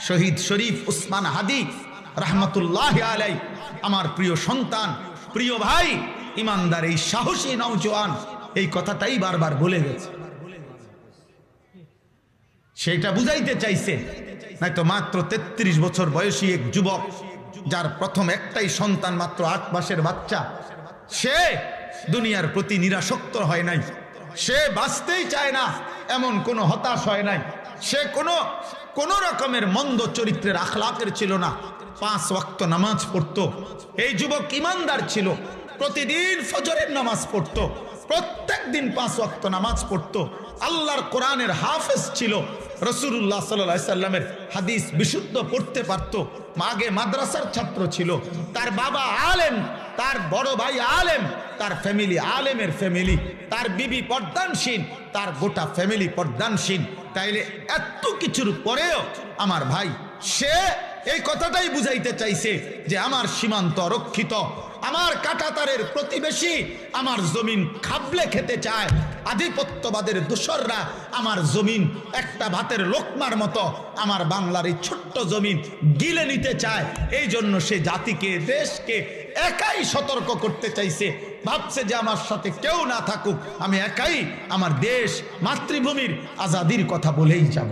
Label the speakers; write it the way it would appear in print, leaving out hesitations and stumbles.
Speaker 1: শহীদ শরীফ উসমান হাদি রহমতুল্লাহ আলাই আমার প্রিয় সন্তান, প্রিয় ভাই, ইমানদার এই সাহসী নওজোয়ান এই কথাটাই বারবার বলে গেছে। সেটা বুঝাইতে চাইছে, নয়তো মাত্র 33 বছর বয়সী এক যুবক, যার প্রথম একটাই সন্তান, মাত্র 8 মাসের বাচ্চা, সে দুনিয়ার প্রতি নিরাসক্ত হয় নাই, সে বাঁচতেই চায় না এমন কোনো হতাশ হয় নাই, সে কোনো রকমের মন্দ চরিত্রের আখলাকের ছিল না। 5 ওয়াক্ত নামাজ পড়তো। এই যুবক ইমানদার ছিল, প্রতিদিন ফজরের নামাজ পড়তো, প্রত্যেক দিন 5 ওয়াক্ত নামাজ পড়তো, আল্লাহর কোরআনের হাফেজ ছিল, রাসূলুল্লাহ সাল্লাল্লাহু আলাইহি সাল্লামের হাদিস বিশুদ্ধ পড়তে পারত, আগে মাদ্রাসার ছাত্র ছিল, তার বাবা আলেম, তার বড় ভাই আলেম, তার ফ্যামিলি আলেমের ফ্যামিলি, তার বিবি পর্দানশীল, তার গোটা ফ্যামিলি পর্দানশীল। তাইলে এত কিছুর পরেও আমার ভাই সে এই কথাটাই বুঝাইতে চাইছে যে আমার সীমান্ত রক্ষিত, আমার কাঁটাতারের প্রতিবেশী আমার জমিন খাবলে খেতে চায়, আধিপত্যবাদের দোসররা আমার জমিন একটা ভাতের লোকমার মতো আমার বাংলার এই ছোট্ট জমিন গিলে নিতে চায়। এই জন্য সে জাতিকে, দেশকে একাই সতর্ক করতে চাইছে, ভাবছে যে আমার সাথে কেউ না থাকুক, আমি একাই আমার দেশ মাতৃভূমির আজাদির কথা বলেই যাব।